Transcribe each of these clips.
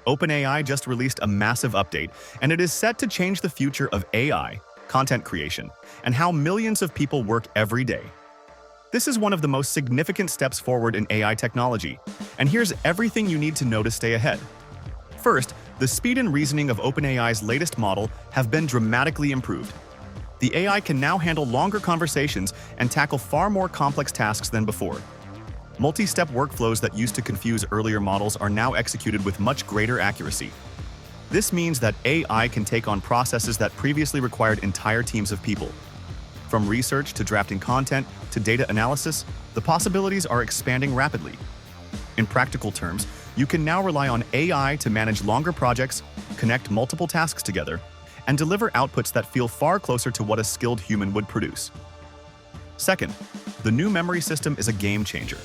OpenAI just released a massive update, and it is set to change the future of AI, content creation, and how millions of people work every day. This is one of the most significant steps forward in AI technology, and here's everything you need to know to stay ahead. First, the speed and reasoning of OpenAI's latest model have been dramatically improved. The AI can now handle longer conversations and tackle far more complex tasks than before. Multi-step workflows that used to confuse earlier models are now executed with much greater accuracy. This means that AI can take on processes that previously required entire teams of people. From research to drafting content to data analysis, the possibilities are expanding rapidly. In practical terms, you can now rely on AI to manage longer projects, connect multiple tasks together, and deliver outputs that feel far closer to what a skilled human would produce. Second, the new memory system is a game changer.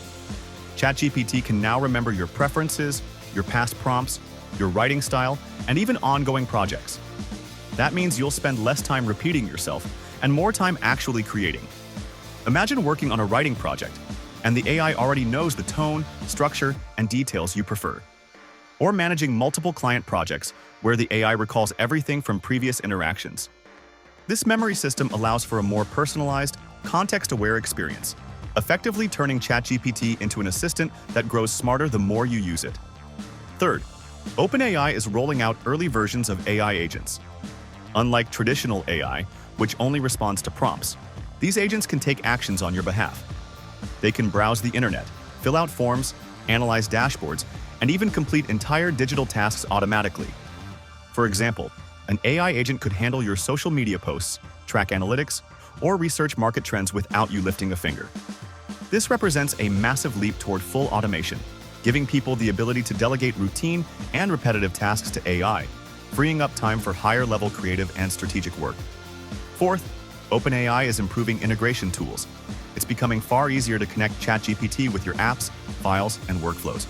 ChatGPT can now remember your preferences, your past prompts, your writing style, and even ongoing projects. That means you'll spend less time repeating yourself and more time actually creating. Imagine working on a writing project, and the AI already knows the tone, structure, and details you prefer. Or managing multiple client projects, where the AI recalls everything from previous interactions. This memory system allows for a more personalized, context-aware experience, effectively turning ChatGPT into an assistant that grows smarter the more you use it. Third, OpenAI is rolling out early versions of AI agents. Unlike traditional AI, which only responds to prompts, these agents can take actions on your behalf. They can browse the internet, fill out forms, analyze dashboards, and even complete entire digital tasks automatically. For example, an AI agent could handle your social media posts, track analytics, or research market trends without you lifting a finger. This represents a massive leap toward full automation, giving people the ability to delegate routine and repetitive tasks to AI, freeing up time for higher-level creative and strategic work. Fourth, OpenAI is improving integration tools. It's becoming far easier to connect ChatGPT with your apps, files, and workflows.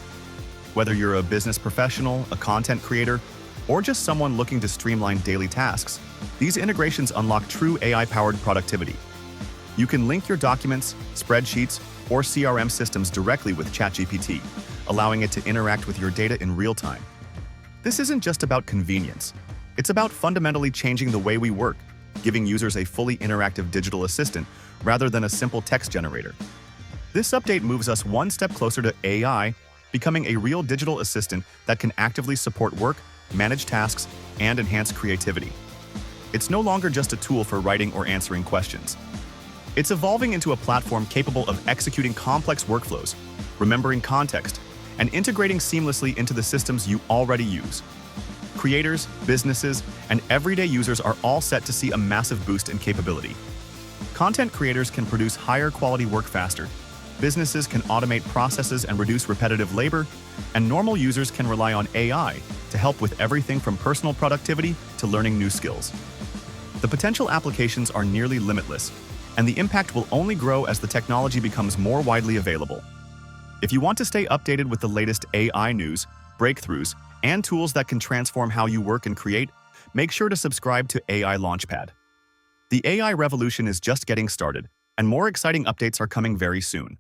Whether you're a business professional, a content creator, or just someone looking to streamline daily tasks, these integrations unlock true AI-powered productivity. You can link your documents, spreadsheets, or CRM systems directly with ChatGPT, allowing it to interact with your data in real time. This isn't just about convenience. It's about fundamentally changing the way we work, giving users a fully interactive digital assistant rather than a simple text generator. This update moves us one step closer to AI becoming a real digital assistant that can actively support work, manage tasks, and enhance creativity. It's no longer just a tool for writing or answering questions. It's evolving into a platform capable of executing complex workflows, remembering context, and integrating seamlessly into the systems you already use. Creators, businesses, and everyday users are all set to see a massive boost in capability. Content creators can produce higher quality work faster, businesses can automate processes and reduce repetitive labor, and normal users can rely on AI to help with everything from personal productivity to learning new skills. The potential applications are nearly limitless, and the impact will only grow as the technology becomes more widely available. If you want to stay updated with the latest AI news, breakthroughs, and tools that can transform how you work and create, make sure to subscribe to AI Launchpad. The AI revolution is just getting started, and more exciting updates are coming very soon.